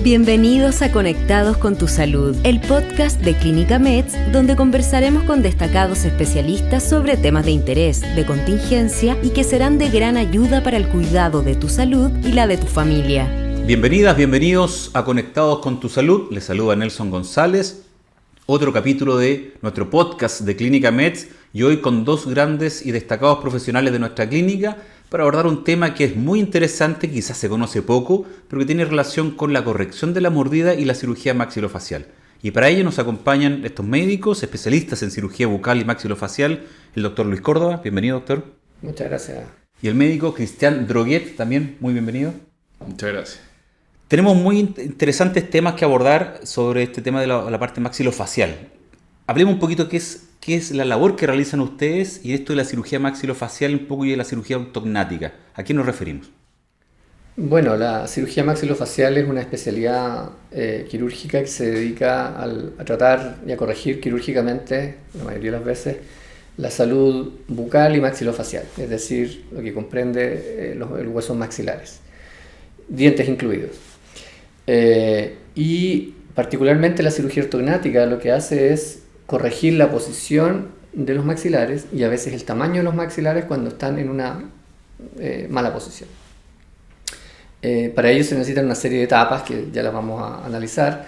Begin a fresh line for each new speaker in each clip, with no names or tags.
Bienvenidos a Conectados con tu Salud, el podcast de Clínica Meds, donde conversaremos con destacados especialistas sobre temas de interés, de contingencia y que serán de gran ayuda para el cuidado de tu salud y la de tu familia.
Bienvenidas, bienvenidos a Conectados con tu Salud. Les saluda Nelson González. Otro capítulo de nuestro podcast de Clínica Meds y hoy con dos grandes y destacados profesionales de nuestra clínica para abordar un tema que es muy interesante, quizás se conoce poco, pero que tiene relación con la corrección de la mordida y la cirugía maxilofacial. Y para ello nos acompañan estos médicos, especialistas en cirugía bucal y maxilofacial, el doctor Luis Córdoba. Bienvenido, doctor.
Muchas gracias.
Y el médico Cristian Droguet, también muy bienvenido.
Muchas gracias.
Tenemos muy interesantes temas que abordar sobre este tema de la parte maxilofacial. Hablemos un poquito qué es la labor que realizan ustedes y esto de la cirugía maxilofacial un poco y de la cirugía ortognática. ¿A qué nos referimos?
Bueno, la cirugía maxilofacial es una especialidad quirúrgica que se dedica a tratar y a corregir quirúrgicamente, la mayoría de las veces, la salud bucal y maxilofacial, es decir, lo que comprende los huesos maxilares, dientes incluidos. Y particularmente la cirugía ortognática lo que hace es corregir la posición de los maxilares y a veces el tamaño de los maxilares cuando están en una mala posición. Para ello se necesitan una serie de etapas que ya las vamos a analizar,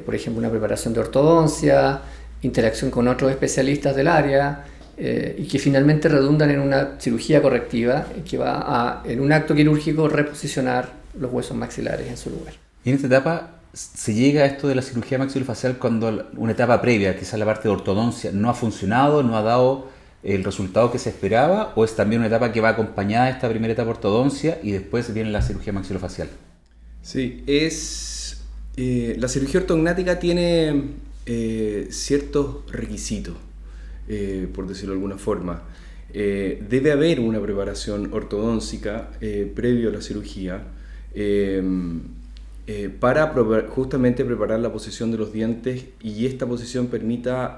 por ejemplo una preparación de ortodoncia, interacción con otros especialistas del área y que finalmente redundan en una cirugía correctiva que va a, en un acto quirúrgico, reposicionar los huesos maxilares en su lugar.
Y en esta etapa se llega a esto de la cirugía maxilofacial cuando una etapa previa, quizás la parte de ortodoncia, no ha funcionado, no ha dado el resultado que se esperaba, o es también una etapa que va acompañada de esta primera etapa de ortodoncia y después viene la cirugía maxilofacial.
Sí, la cirugía ortognática tiene ciertos requisitos, por decirlo de alguna forma. Debe haber una preparación ortodóntica previo a la cirugía, para justamente preparar la posición de los dientes y esta posición permita,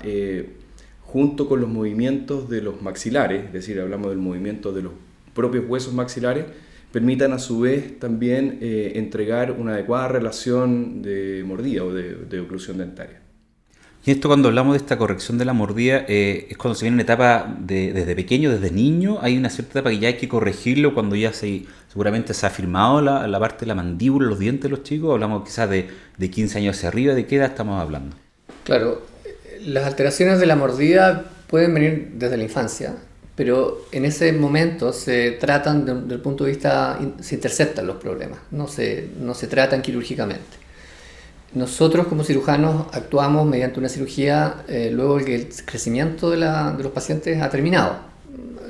junto con los movimientos de los maxilares, es decir, hablamos del movimiento de los propios huesos maxilares, permitan a su vez también entregar una adecuada relación de mordida o de oclusión dentaria.
Y esto cuando hablamos de esta corrección de la mordida, es cuando se viene una etapa desde pequeño, desde niño, hay una cierta etapa que ya hay que corregirlo cuando ya seguramente se ha firmado la parte de la mandíbula, los dientes de los chicos, hablamos quizás de 15 años hacia arriba, ¿de qué edad estamos hablando? Claro,
las alteraciones de la mordida pueden venir desde la infancia, pero en ese momento se tratan desde el punto de vista, se interceptan los problemas, no se tratan quirúrgicamente. Nosotros como cirujanos actuamos mediante una cirugía luego que el crecimiento de los pacientes ha terminado.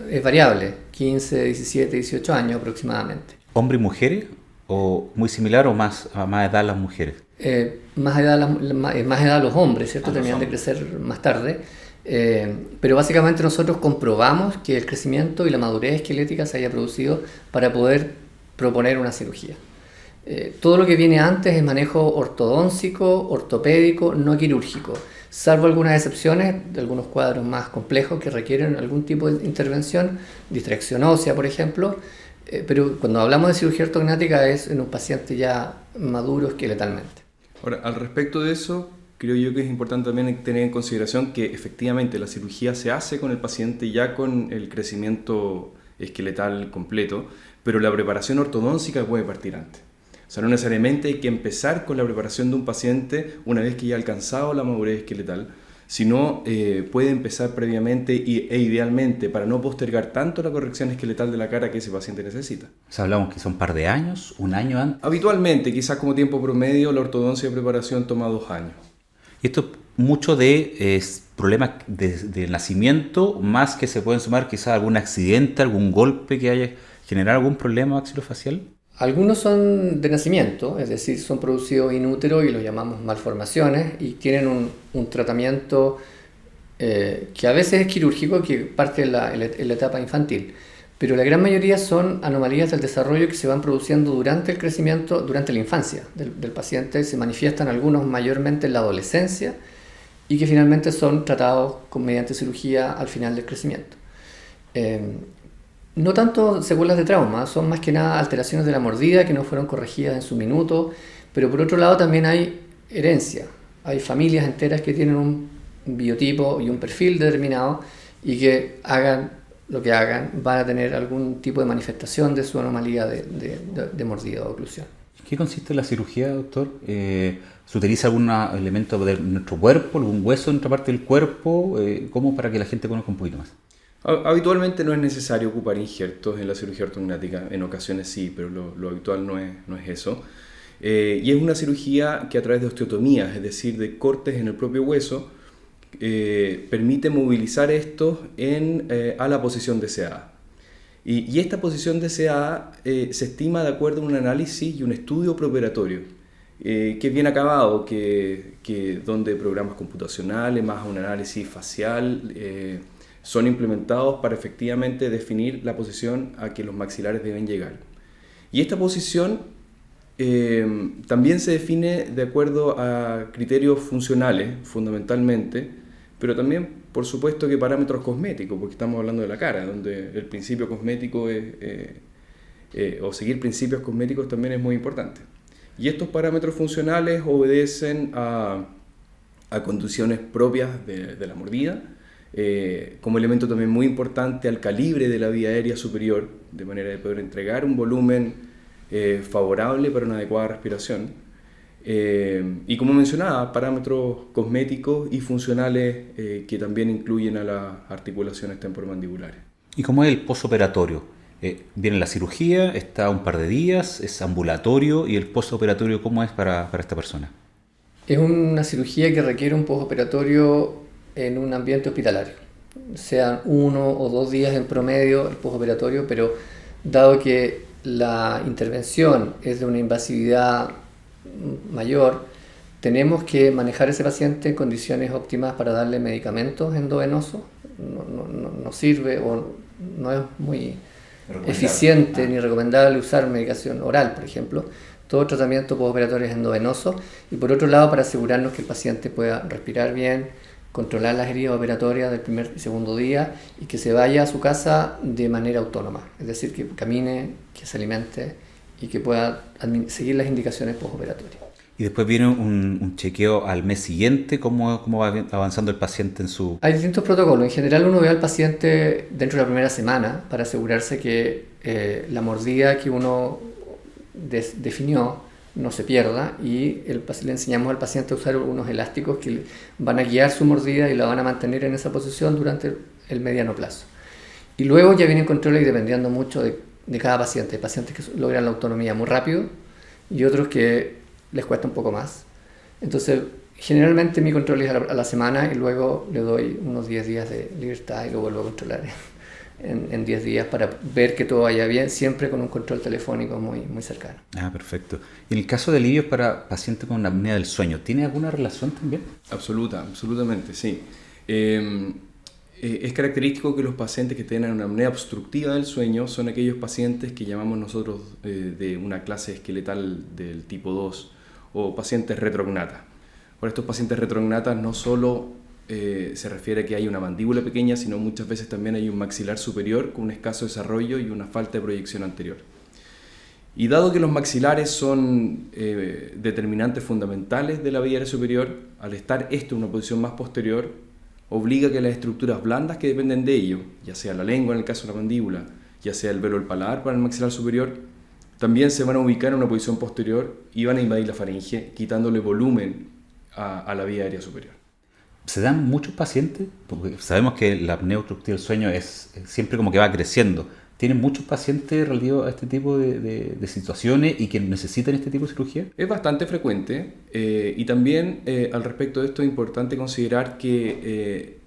Es variable, 15, 17, 18 años aproximadamente.
¿Hombres y mujeres? ¿O muy similar o a más edad las mujeres?
Más edad los hombres, ¿cierto? Terminan de crecer más tarde. Pero básicamente nosotros comprobamos que el crecimiento y la madurez esquelética se haya producido para poder proponer una cirugía. Todo lo que viene antes es manejo ortodóntico, ortopédico, no quirúrgico, salvo algunas excepciones de algunos cuadros más complejos que requieren algún tipo de intervención, distracción ósea, por ejemplo, pero cuando hablamos de cirugía ortognática es en un paciente ya maduro esqueletalmente.
Ahora, al respecto de eso, creo yo que es importante también tener en consideración que efectivamente la cirugía se hace con el paciente ya con el crecimiento esqueletal completo, pero la preparación ortodóntica puede partir antes. O sea, no necesariamente hay que empezar con la preparación de un paciente una vez que ya ha alcanzado la madurez esqueletal, sino puede empezar previamente e idealmente para no postergar tanto la corrección esqueletal de la cara que ese paciente necesita.
O sea, hablamos que son un par de años, un año antes.
Habitualmente, quizás como tiempo promedio, la ortodoncia de preparación toma 2 años.
Y esto mucho de problemas de nacimiento, más que se pueden sumar quizás algún accidente, algún golpe que haya generado algún problema maxilofacial.
Algunos son de nacimiento, es decir, son producidos in útero y los llamamos malformaciones y tienen un tratamiento que a veces es quirúrgico, que parte en la etapa infantil, pero la gran mayoría son anomalías del desarrollo que se van produciendo durante el crecimiento, durante la infancia del paciente, se manifiestan algunos mayormente en la adolescencia y que finalmente son tratados mediante cirugía al final del crecimiento. No tanto secuelas de trauma, son más que nada alteraciones de la mordida que no fueron corregidas en su minuto, pero por otro lado también hay herencia. Hay familias enteras que tienen un biotipo y un perfil determinado y que hagan lo que hagan, van a tener algún tipo de manifestación de su anomalía de mordida o oclusión.
¿En qué consiste la cirugía, doctor? ¿Se utiliza algún elemento de nuestro cuerpo, algún hueso en otra parte del cuerpo? ¿Cómo para que la gente conozca un poquito más?
Habitualmente no es necesario ocupar injertos en la cirugía ortognática, en ocasiones sí, pero lo habitual no es eso. Y es una cirugía que a través de osteotomías, es decir, de cortes en el propio hueso, permite movilizar estos a la posición deseada. Y esta posición deseada se estima de acuerdo a un análisis y un estudio preoperatorio, que es bien acabado, donde programas computacionales más un análisis facial son implementados para efectivamente definir la posición a que los maxilares deben llegar. Y esta posición también se define de acuerdo a criterios funcionales, fundamentalmente, pero también, por supuesto, que parámetros cosméticos, porque estamos hablando de la cara, donde el principio cosmético o seguir principios cosméticos también es muy importante. Y estos parámetros funcionales obedecen a condiciones propias de la mordida, como elemento también muy importante al calibre de la vía aérea superior, de manera de poder entregar un volumen favorable para una adecuada respiración. Y como mencionaba, parámetros cosméticos y funcionales que también incluyen a las articulaciones temporomandibulares.
¿Y cómo es el posoperatorio? Viene la cirugía, está un par de días, es ambulatorio, y el posoperatorio, ¿cómo es para esta persona?
Es una cirugía que requiere un posoperatorio en un ambiente hospitalario, sean 1 o 2 días en promedio el posoperatorio, pero dado que la intervención es de una invasividad mayor, tenemos que manejar a ese paciente en condiciones óptimas para darle medicamentos endovenosos. No sirve o no es muy eficiente ni recomendable usar medicación oral, por ejemplo. Todo tratamiento postoperatorio es endovenoso, y por otro lado, para asegurarnos que el paciente pueda respirar bien, controlar las heridas operatorias del primer y segundo día y que se vaya a su casa de manera autónoma, es decir, que camine, que se alimente y que pueda seguir las indicaciones postoperatorias.
Y después viene un chequeo al mes siguiente. ¿Cómo va avanzando el paciente en su...?
Hay distintos protocolos. En general uno ve al paciente dentro de la primera semana para asegurarse que la mordida que uno definió no se pierda, y le enseñamos al paciente a usar unos elásticos que van a guiar su mordida y la van a mantener en esa posición durante el mediano plazo. Y luego ya vienen controles dependiendo mucho de cada paciente. Hay pacientes que logran la autonomía muy rápido y otros que les cuesta un poco más. Entonces, generalmente mi control es a la semana, y luego le doy unos 10 días de libertad y lo vuelvo a controlar en 10 días para ver que todo vaya bien, siempre con un control telefónico muy, muy cercano.
Ah, perfecto. ¿Y en el caso de alivios para pacientes con apnea del sueño, tiene alguna relación también?
Absolutamente, sí. Es característico que los pacientes que tienen una apnea obstructiva del sueño son aquellos pacientes que llamamos nosotros de una clase esqueletal del tipo 2 o pacientes retrognatas. Por estos pacientes retrognatas no solo se refiere a que hay una mandíbula pequeña, sino muchas veces también hay un maxilar superior con un escaso desarrollo y una falta de proyección anterior. Y dado que los maxilares son determinantes fundamentales de la vía aérea superior, al estar esto en una posición más posterior, obliga a que las estructuras blandas que dependen de ello, ya sea la lengua en el caso de la mandíbula, ya sea el velo del paladar para el maxilar superior, también se van a ubicar en una posición posterior y van a invadir la faringe, quitándole volumen a la vía aérea superior.
¿Se dan muchos pacientes? Porque sabemos que la apnea obstructiva del sueño es siempre como que va creciendo. ¿Tienen muchos pacientes relativos a este tipo de situaciones y que necesitan este tipo de cirugía?
Es bastante frecuente, y también al respecto de esto es importante considerar que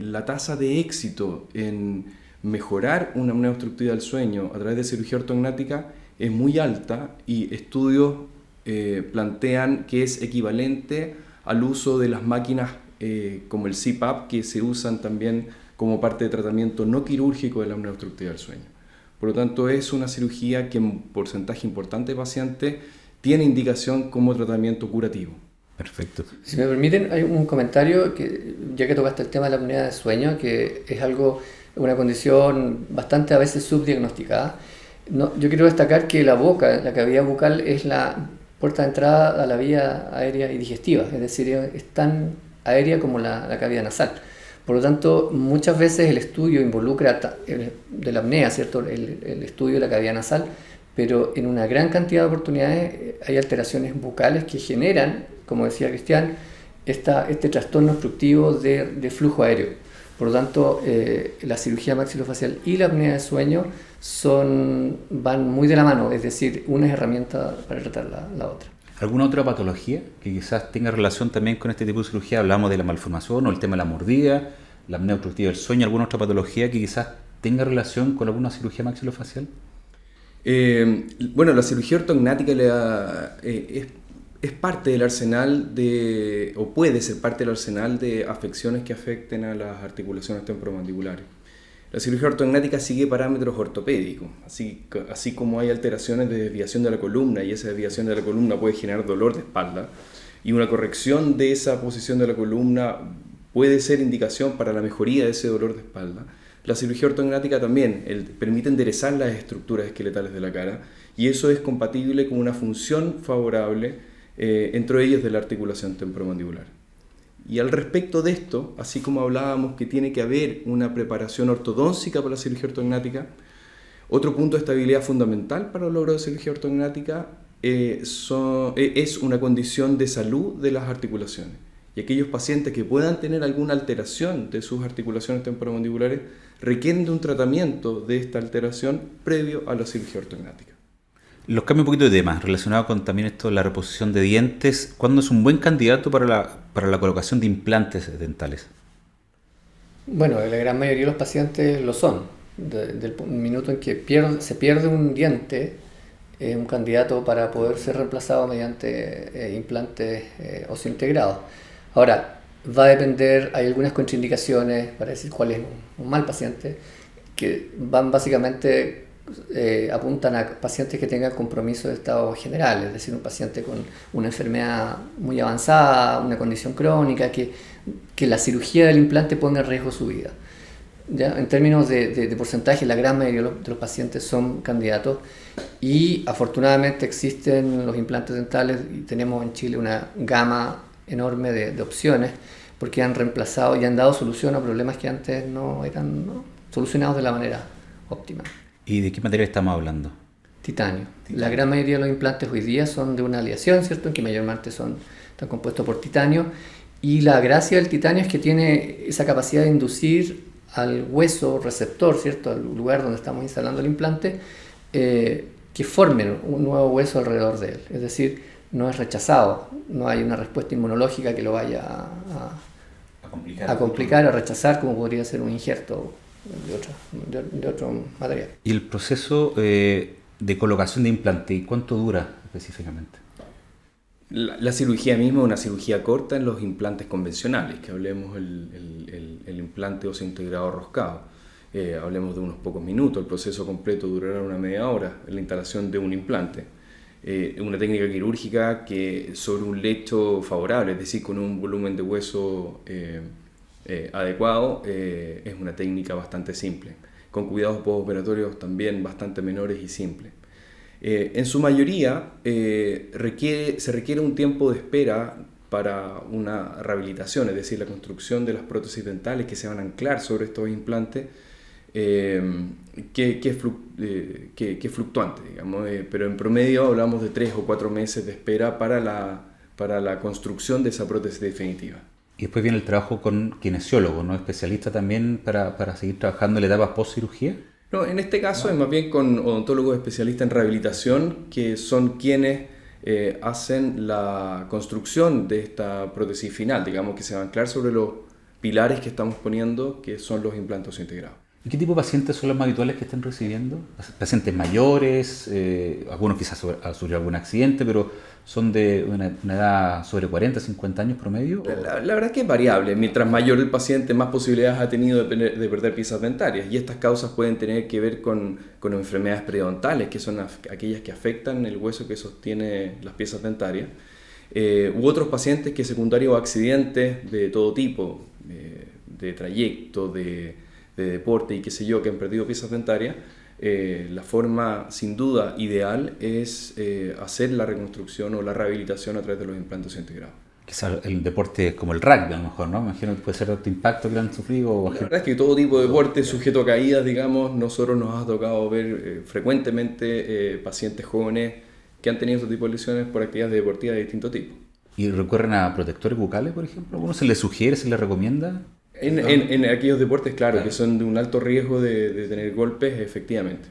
la tasa de éxito en mejorar una apnea obstructiva del sueño a través de cirugía ortognática es muy alta, y estudios plantean que es equivalente al uso de las máquinas como el CPAP, que se usan también como parte de tratamiento no quirúrgico de la apnea obstructiva del sueño. Por lo tanto, es una cirugía que en un porcentaje importante de pacientes tiene indicación como tratamiento curativo.
Perfecto.
Si me permiten, hay un comentario, que ya que tocaste el tema de la apnea del sueño, que es algo una condición bastante a veces subdiagnosticada. No, yo quiero destacar que la boca, la cavidad bucal, es la puerta de entrada a la vía aérea y digestiva, es decir, es tan aérea como la cavidad nasal. Por lo tanto, muchas veces el estudio involucra de la apnea, ¿cierto? El estudio de la cavidad nasal, pero en una gran cantidad de oportunidades hay alteraciones bucales que generan, como decía Cristian, este trastorno obstructivo de flujo aéreo. Por lo tanto, la cirugía maxilofacial y la apnea de sueño van muy de la mano, es decir, una es herramienta para tratar la otra.
¿Alguna otra patología que quizás tenga relación también con este tipo de cirugía? Hablamos de la malformación o el tema de la mordida, la apnea obstructiva del sueño, ¿alguna otra patología que quizás tenga relación con alguna cirugía maxilofacial?
Bueno, la cirugía ortognática es parte del arsenal o puede ser parte del arsenal de afecciones que afecten a las articulaciones temporomandibulares. La cirugía ortognática sigue parámetros ortopédicos, así como hay alteraciones de desviación de la columna y esa desviación de la columna puede generar dolor de espalda y una corrección de esa posición de la columna puede ser indicación para la mejoría de ese dolor de espalda. La cirugía ortognática también permite enderezar las estructuras esqueletales de la cara y eso es compatible con una función favorable entre ellos de la articulación temporomandibular. Y al respecto de esto, así como hablábamos que tiene que haber una preparación ortodóntica para la cirugía ortognática, otro punto de estabilidad fundamental para el logro de cirugía ortognática es una condición de salud de las articulaciones. Y aquellos pacientes que puedan tener alguna alteración de sus articulaciones temporomandibulares requieren de un tratamiento de esta alteración previo a la cirugía ortognática.
Los cambio un poquito de tema, relacionado con también esto de la reposición de dientes. ¿Cuándo es un buen candidato para la colocación de implantes dentales?
Bueno, la gran mayoría de los pacientes lo son. Del minuto en que se pierde un diente, es un candidato para poder ser reemplazado mediante implantes osseointegrados. Ahora, va a depender, hay algunas contraindicaciones para decir cuál es un mal paciente, que van básicamente... apuntan a pacientes que tengan compromiso de estado general, es decir, un paciente con una enfermedad muy avanzada, una condición crónica, que la cirugía del implante ponga en riesgo su vida. ¿Ya? En términos de porcentaje, la gran mayoría de los pacientes son candidatos y afortunadamente existen los implantes dentales y tenemos en Chile una gama enorme de opciones porque han reemplazado y han dado solución a problemas que antes no eran solucionados de la manera óptima.
¿Y de qué material estamos hablando?
Titanio. La gran mayoría de los implantes hoy día son de una aleación, ¿cierto? En que mayormente están compuestos por titanio. Y la gracia del titanio es que tiene esa capacidad de inducir al hueso receptor, ¿cierto? Al lugar donde estamos instalando el implante, que formen un nuevo hueso alrededor de él. Es decir, no es rechazado, no hay una respuesta inmunológica que lo vaya a complicar, a rechazar, como podría ser un injerto de otro material.
¿Y el proceso de colocación de implante, cuánto dura específicamente?
La cirugía misma es una cirugía corta en los implantes convencionales, que hablemos el implante osseointegrado roscado. Hablemos de unos pocos minutos, el proceso completo durará una media hora en la instalación de un implante. Una técnica quirúrgica que sobre un lecho favorable, es decir, con un volumen de hueso adecuado, es una técnica bastante simple, con cuidados postoperatorios también bastante menores y simples. En su mayoría se requiere un tiempo de espera para una rehabilitación, es decir, la construcción de las prótesis dentales que se van a anclar sobre estos implantes, que es fluctuante, digamos, pero en promedio hablamos de 3 o 4 meses de espera para la construcción de esa prótesis definitiva.
Y después viene el trabajo con kinesiólogo, ¿no? Especialista también para seguir trabajando en la etapa post-cirugía.
No, en este caso es más bien con odontólogos especialistas en rehabilitación, que son quienes hacen la construcción de esta prótesis final, digamos, que se va a anclar sobre los pilares que estamos poniendo, que son los implantes integrados.
¿Y qué tipo de pacientes son los más habituales que están recibiendo? ¿Pacientes mayores? Algunos quizás han sufrido algún accidente, pero son de una edad sobre 40, 50 años promedio.
La verdad es que es variable. Mientras mayor el paciente, más posibilidades ha tenido de perder piezas dentarias. Y estas causas pueden tener que ver con enfermedades periodontales, que son aquellas que afectan el hueso que sostiene las piezas dentarias. U otros pacientes que secundarios a accidentes de todo tipo, de trayecto, de de deporte y qué sé yo, que han perdido piezas dentarias, la forma sin duda ideal es hacer la reconstrucción o la rehabilitación a través de los implantes integrados.
Quizás el deporte como el rugby a lo mejor, ¿no? Me imagino que puede ser alto impacto que han sufrido.
La verdad es que todo tipo de deporte sujeto a caídas, digamos, nosotros nos ha tocado ver frecuentemente pacientes jóvenes que han tenido este tipo de lesiones por actividades deportivas de distinto tipo.
¿Y recurren a protectores bucales, por ejemplo? ¿Uno se les sugiere, se les recomienda?
En aquellos deportes, claro, que son de un alto riesgo de tener golpes, efectivamente.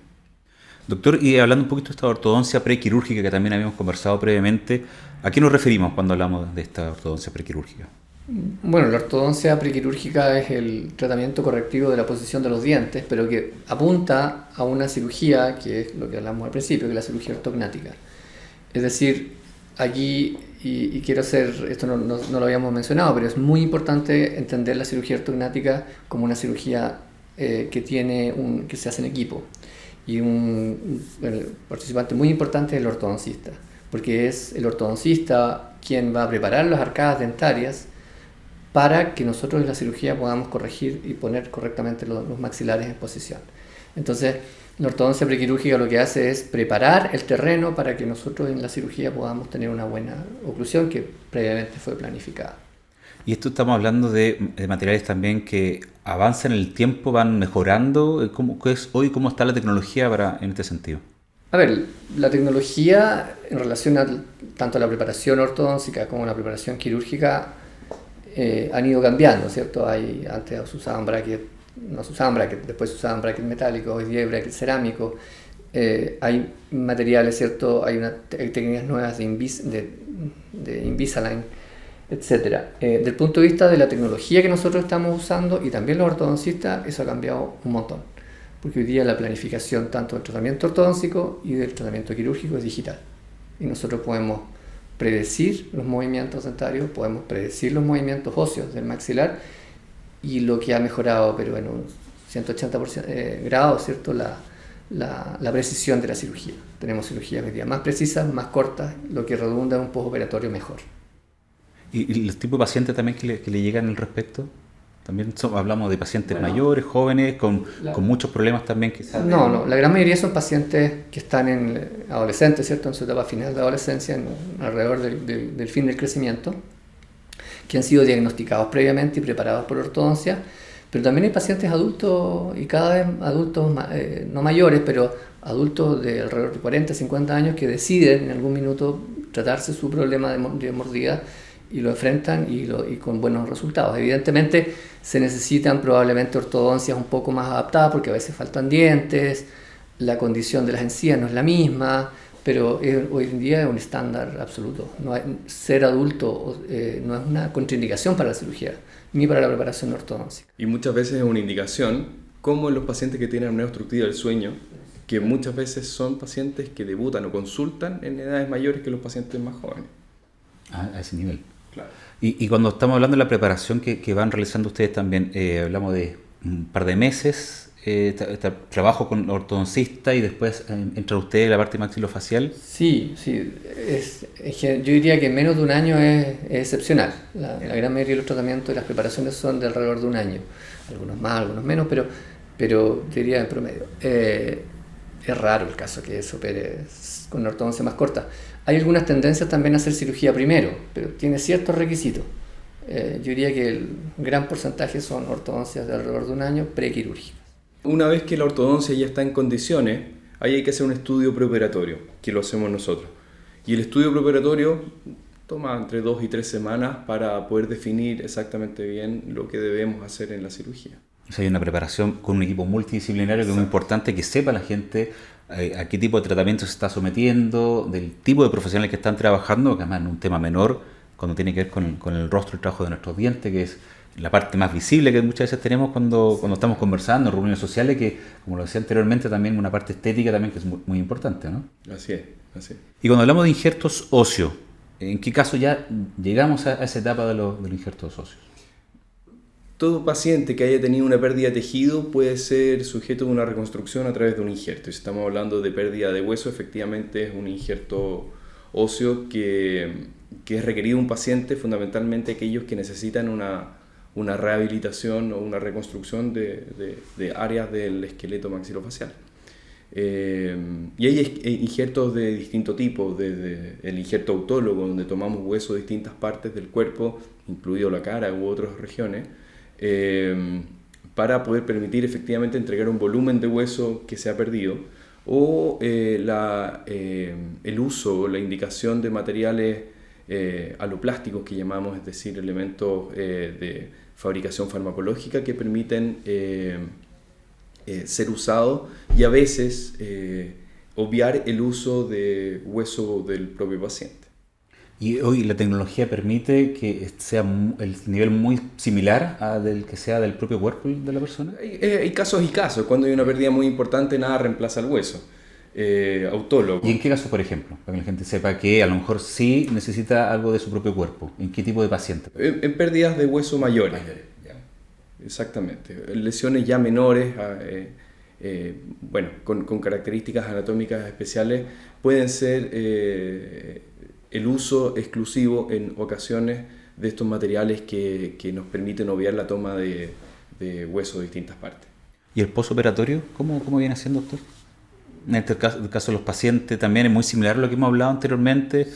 Doctor, y hablando un poquito de esta ortodoncia prequirúrgica que también habíamos conversado previamente, ¿a qué nos referimos cuando hablamos de esta ortodoncia prequirúrgica?
Bueno, la ortodoncia prequirúrgica es el tratamiento correctivo de la posición de los dientes, pero que apunta a una cirugía, que es lo que hablamos al principio, que es la cirugía ortognática. Es decir, aquí, y quiero hacer, esto no lo habíamos mencionado, pero es muy importante entender la cirugía ortognática como una cirugía que se hace en equipo. Y el participante muy importante es el ortodoncista, porque es el ortodoncista quien va a preparar las arcadas dentarias para que nosotros en la cirugía podamos corregir y poner correctamente los maxilares en posición. Entonces, la ortodoncia prequirúrgica lo que hace es preparar el terreno para que nosotros en la cirugía podamos tener una buena oclusión que previamente fue planificada.
Y esto estamos hablando de materiales también que avanzan en el tiempo, van mejorando. ¿Qué es hoy? ¿Cómo está la tecnología en este sentido?
A ver, la tecnología en relación tanto a la preparación ortodóntica como a la preparación quirúrgica han ido cambiando, ¿cierto? Antes se usaban brackets, no se usaban brackets, después se usaban brackets metálicos, hoy día hay brackets cerámicos. Hay materiales, ¿cierto? Hay técnicas nuevas de Invisalign, etc. Desde el punto de vista de la tecnología que nosotros estamos usando y también los ortodoncistas, eso ha cambiado un montón, porque hoy día la planificación tanto del tratamiento ortodóntico y del tratamiento quirúrgico es digital y nosotros podemos predecir los movimientos dentarios, podemos predecir los movimientos óseos del maxilar y lo que ha mejorado, pero en un 180% grados, ¿cierto? La precisión de la cirugía. Tenemos cirugías hoy día más precisas, más cortas, lo que redunda en un postoperatorio mejor.
¿Y los tipos de pacientes también que le llegan al respecto? También hablamos de pacientes mayores, jóvenes, con muchos problemas también quizás.
No, la gran mayoría son pacientes que están en adolescentes, ¿cierto? En su etapa final de adolescencia, alrededor del fin del crecimiento, que han sido diagnosticados previamente y preparados por ortodoncia, pero también hay pacientes adultos y cada vez adultos, no mayores, pero adultos de alrededor de 40, 50 años que deciden en algún minuto tratarse su problema de mordida y lo enfrentan y con buenos resultados. Evidentemente se necesitan probablemente ortodoncias un poco más adaptadas porque a veces faltan dientes, la condición de las encías no es la misma, pero hoy en día es un estándar absoluto. Ser adulto no es una contraindicación para la cirugía ni para la preparación ortodóntica.
Y muchas veces es una indicación, como en los pacientes que tienen apnea obstructiva del sueño, que muchas veces son pacientes que debutan o consultan en edades mayores que los pacientes más jóvenes.
A ese nivel.
Claro.
Y cuando estamos hablando de la preparación que van realizando ustedes también, hablamos de un par de meses, trabajo con ortodoncista y después entra usted en la parte maxilofacial.
Sí, yo diría que en menos de un año es excepcional. La gran mayoría de los tratamientos y las preparaciones son de alrededor de un año, algunos más, algunos menos, pero diría en promedio. Es raro el caso que se opere con una ortodoncia más corta. Hay algunas tendencias también a hacer cirugía primero, pero tiene ciertos requisitos. Yo diría que el gran porcentaje son ortodoncias de alrededor de un año prequirúrgicas.
Una vez que la ortodoncia ya está en condiciones, ahí hay que hacer un estudio preoperatorio, que lo hacemos nosotros. Y el estudio preoperatorio toma entre 2 y 3 semanas para poder definir exactamente bien lo que debemos hacer en la cirugía.
O sea, hay una preparación con un equipo multidisciplinario que es muy importante, que sepa la gente a qué tipo de tratamiento se está sometiendo, del tipo de profesionales que están trabajando, que además es un tema menor cuando tiene que ver con el rostro, el trabajo de nuestros dientes, que es la parte más visible que muchas veces tenemos cuando estamos conversando en reuniones sociales, que como lo decía anteriormente también una parte estética también que es muy, muy importante, ¿no?
Así es.
Y cuando hablamos de injertos óseos, ¿en qué caso ya llegamos a esa etapa de los injertos óseos?
Todo paciente que haya tenido una pérdida de tejido puede ser sujeto de una reconstrucción a través de un injerto. Si estamos hablando de pérdida de hueso, efectivamente es un injerto óseo que es requerido un paciente, fundamentalmente aquellos que necesitan una una rehabilitación o una reconstrucción de áreas del esqueleto maxilofacial. Y hay injertos de distinto tipo, desde el injerto autólogo, donde tomamos hueso de distintas partes del cuerpo, incluido la cara u otras regiones, para poder permitir efectivamente entregar un volumen de hueso que se ha perdido, o el uso o la indicación de materiales aloplásticos que llamamos, es decir, elementos de fabricación farmacológica que permiten ser usados y a veces obviar el uso de hueso del propio paciente.
Y hoy la tecnología permite que sea el nivel muy similar del que sea del propio cuerpo de la persona.
Hay casos y casos. Cuando hay una pérdida muy importante, nada reemplaza el hueso autólogo.
¿Y en qué casos, por ejemplo? Para que la gente sepa que a lo mejor sí necesita algo de su propio cuerpo. ¿En qué tipo de paciente?
En pérdidas de hueso mayores. Exactamente. Lesiones ya menores, bueno, con características anatómicas especiales, pueden ser el uso exclusivo en ocasiones de estos materiales que nos permiten obviar la toma de hueso de distintas partes.
¿Y el postoperatorio? ¿Cómo viene siendo, doctor? En el caso de los pacientes también es muy similar a lo que hemos hablado anteriormente,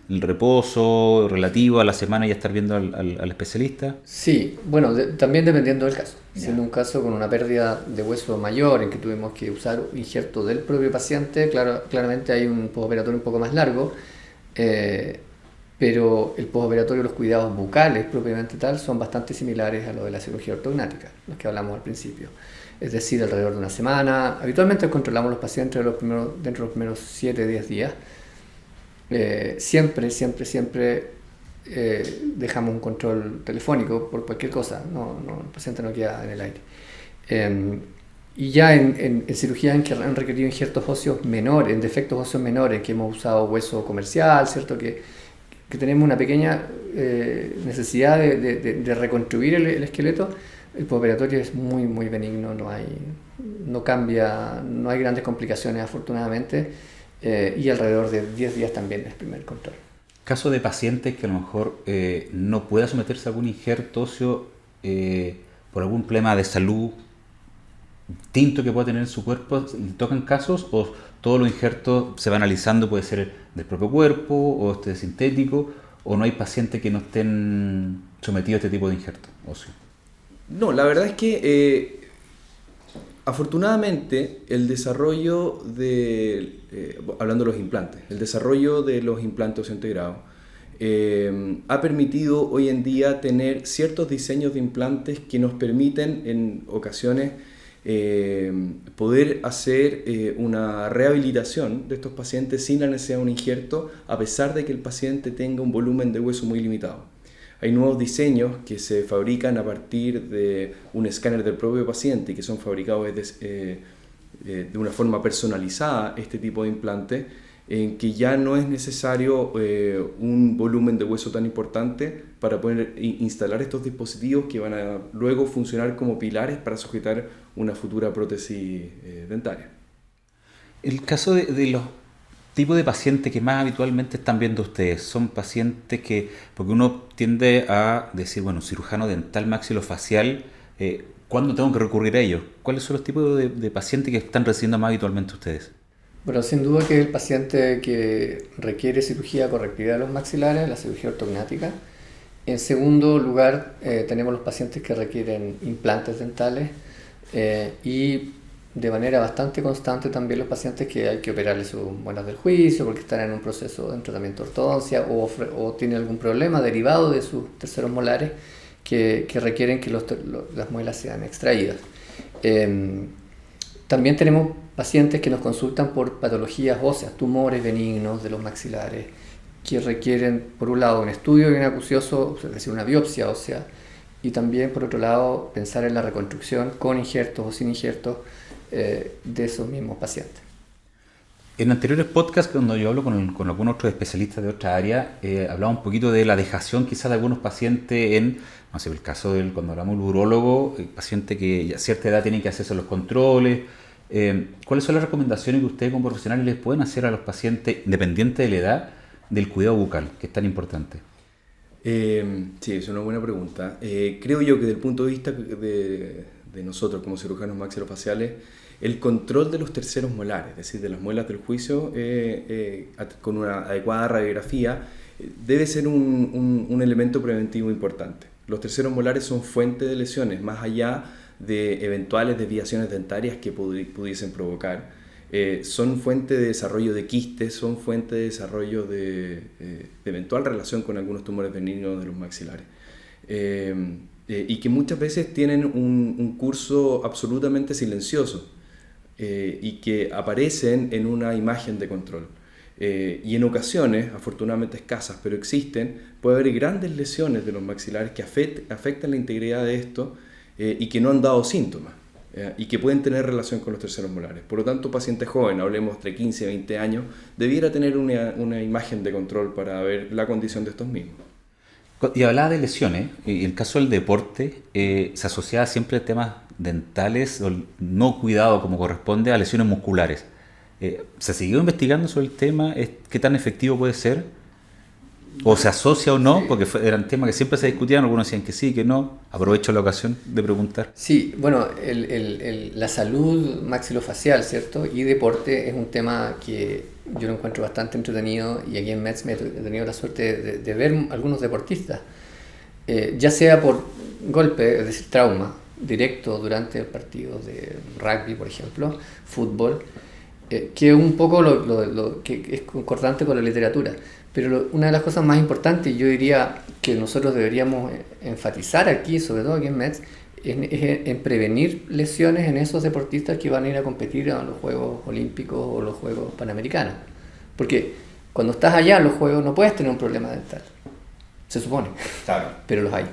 el reposo relativo a la semana y estar viendo al especialista.
Sí, bueno, también dependiendo del caso. Si en un caso con una pérdida de hueso mayor en que tuvimos que usar injerto del propio paciente, claramente hay un postoperatorio un poco más largo, pero el postoperatorio, los cuidados bucales propiamente tal, son bastante similares a lo de la cirugía ortognática, los que hablamos al principio. Es decir, alrededor de una semana. Habitualmente controlamos los pacientes dentro de los primeros 7-10 días. Siempre dejamos un control telefónico por cualquier cosa, el paciente no queda en el aire. Y ya en cirugías en que han requerido injertos óseos menores, en defectos óseos menores, que hemos usado hueso comercial, ¿cierto? Que tenemos una pequeña necesidad de reconstruir el esqueleto, el postoperatorio es muy, muy benigno, no cambia, no hay grandes complicaciones afortunadamente. Y alrededor de 10 días también es el primer control.
Caso de pacientes que a lo mejor no pueda someterse a algún injerto óseo por algún problema de salud distinto que pueda tener en su cuerpo, ¿le tocan casos o todos los injertos se van analizando? Puede ser del propio cuerpo o sintético, o no hay pacientes que no estén sometidos a este tipo de injerto óseo.
No, la verdad es que afortunadamente, el desarrollo hablando de los implantes, el desarrollo de los implantes integrados ha permitido hoy en día tener ciertos diseños de implantes que nos permiten en ocasiones poder hacer una rehabilitación de estos pacientes sin la necesidad de un injerto, a pesar de que el paciente tenga un volumen de hueso muy limitado. Hay nuevos diseños que se fabrican a partir de un escáner del propio paciente y que son fabricados de una forma personalizada, este tipo de implante, en que ya no es necesario un volumen de hueso tan importante para poder instalar estos dispositivos que van a luego funcionar como pilares para sujetar una futura prótesis dentaria.
El caso de los tipo de pacientes que más habitualmente están viendo ustedes, son pacientes que, porque uno tiende a decir, bueno, cirujano dental maxilofacial, ¿cuándo tengo que recurrir a ellos? ¿Cuáles son los tipos de pacientes que están recibiendo más habitualmente ustedes?
Bueno, sin duda que el paciente que requiere cirugía correctiva de los maxilares, la cirugía ortognática. En segundo lugar, tenemos los pacientes que requieren implantes dentales y de manera bastante constante también los pacientes que hay que operarles sus muelas del juicio porque están en un proceso de tratamiento de ortodoncia o tienen algún problema derivado de sus terceros molares que requieren que las muelas sean extraídas. También tenemos pacientes que nos consultan por patologías óseas, tumores benignos de los maxilares, que requieren, por un lado, un estudio bien acucioso, es decir, una biopsia ósea, y también, por otro lado, pensar en la reconstrucción con injertos o sin injertos de esos mismos pacientes.
En anteriores podcasts, cuando yo hablo con algunos otros especialistas de otra área, hablaba un poquito de la dejación quizás de algunos pacientes no sé, el caso cuando hablamos del urólogo, el paciente que a cierta edad tiene que hacerse los controles. ¿Cuáles son las recomendaciones que ustedes como profesionales les pueden hacer a los pacientes, independiente de la edad, del cuidado bucal, que es tan importante?
Sí, es una buena pregunta. Creo yo que desde el punto de vista de nosotros como cirujanos maxilofaciales, el control de los terceros molares, es decir, de las muelas del juicio, con una adecuada radiografía, debe ser un elemento preventivo importante. Los terceros molares son fuente de lesiones, más allá de eventuales desviaciones dentarias que pudiesen provocar. Son fuente de desarrollo de quistes, son fuente de desarrollo de eventual relación con algunos tumores benignos de los maxilares. Y que muchas veces tienen un curso absolutamente silencioso y que aparecen en una imagen de control. Y en ocasiones, afortunadamente escasas, pero existen, puede haber grandes lesiones de los maxilares que afectan la integridad de esto y que no han dado síntomas y que pueden tener relación con los terceros molares. Por lo tanto, paciente joven, hablemos de 15 a 20 años, debiera tener una imagen de control para ver la condición de estos mismos.
Y hablaba de lesiones, y el caso del deporte se asociaba siempre a temas dentales o no cuidado como corresponde a lesiones musculares. ¿Se siguió investigando sobre el tema? ¿Qué tan efectivo puede ser? ¿O se asocia o no? Sí. Porque eran temas que siempre se discutían, algunos decían que sí, que no. Aprovecho la ocasión de preguntar.
Sí, bueno, la salud maxilofacial, ¿cierto? Y deporte es un tema que yo lo encuentro bastante entretenido, y aquí en METS me he tenido la suerte de ver algunos deportistas, ya sea por golpe, es decir, trauma directo durante el partido de rugby, por ejemplo, fútbol, que es un poco lo que es concordante con la literatura. Pero una de las cosas más importantes, yo diría que nosotros deberíamos enfatizar aquí, sobre todo aquí en METS, en prevenir lesiones en esos deportistas que van a ir a competir a los Juegos Olímpicos o los Juegos Panamericanos. Porque cuando estás allá en los Juegos no puedes tener un problema dental, se supone,
claro,
pero los hay.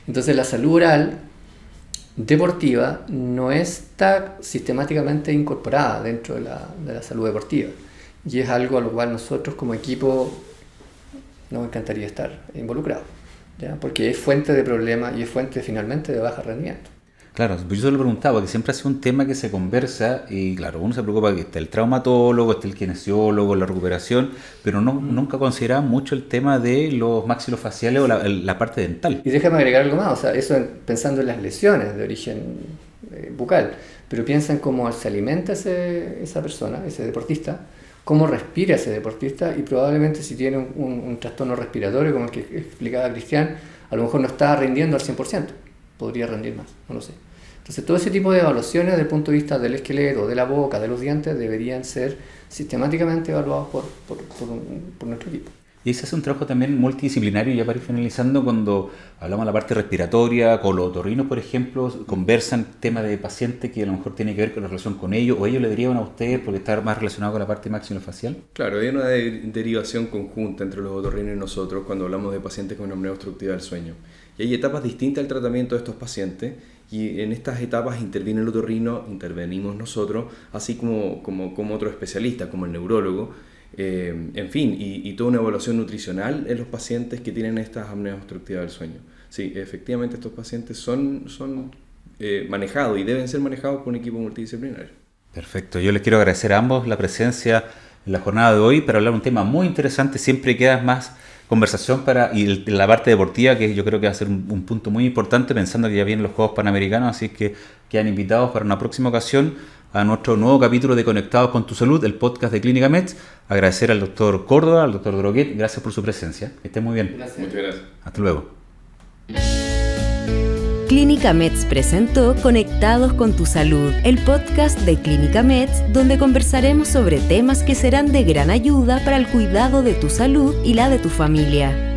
Entonces la salud oral deportiva no está sistemáticamente incorporada dentro de la salud deportiva, y es algo a lo cual nosotros como equipo nos encantaría estar involucrados, ¿ya? Porque es fuente de problemas y es fuente finalmente de bajo rendimiento.
Claro, yo se lo preguntaba, porque siempre ha sido un tema que se conversa y claro, uno se preocupa que esté el traumatólogo, esté el kinesiólogo, la recuperación, pero nunca consideraba mucho el tema de los maxilofaciales o la parte dental.
Y déjame agregar algo más, o sea, eso pensando en las lesiones de origen bucal, pero piensa en cómo se alimenta esa persona, ese deportista, cómo respira ese deportista, y probablemente si tiene un trastorno respiratorio como el que explicaba Cristian, a lo mejor no está rindiendo al 100%, podría rendir más, no lo sé. Entonces todo ese tipo de evaluaciones desde el punto de vista del esqueleto, de la boca, de los dientes, deberían ser sistemáticamente evaluados por nuestro equipo.
Y se hace un trabajo también multidisciplinario, ya para ir finalizando, cuando hablamos de la parte respiratoria, con los otorrinos, por ejemplo, conversan temas de pacientes que a lo mejor tiene que ver con la relación con ellos, o ellos le derivan a ustedes porque está más relacionado con la parte maxilofacial.
Claro, hay una derivación conjunta entre los otorrinos y nosotros cuando hablamos de pacientes con apnea obstructiva del sueño. Y hay etapas distintas al tratamiento de estos pacientes, y en estas etapas interviene el otorrino, intervenimos nosotros, así como otro especialista, como el neurólogo. En fin, y toda una evaluación nutricional en los pacientes que tienen estas apneas obstructivas del sueño. Sí, efectivamente estos pacientes son manejados y deben ser manejados por un equipo multidisciplinario.
Perfecto, yo les quiero agradecer a ambos la presencia en la jornada de hoy para hablar de un tema muy interesante. Siempre queda más conversación y la parte deportiva, que yo creo que va a ser un punto muy importante, pensando que ya vienen los Juegos Panamericanos, así que quedan invitados para una próxima ocasión a nuestro nuevo capítulo de Conectados con tu Salud, el podcast de Clínica METS. Agradecer al doctor Córdoba, al doctor Droguet, gracias por su presencia. Que estén muy bien.
Gracias.
Muchas gracias.
Hasta luego.
Clínica METS presentó Conectados con tu Salud, el podcast de Clínica METS, donde conversaremos sobre temas que serán de gran ayuda para el cuidado de tu salud y la de tu familia.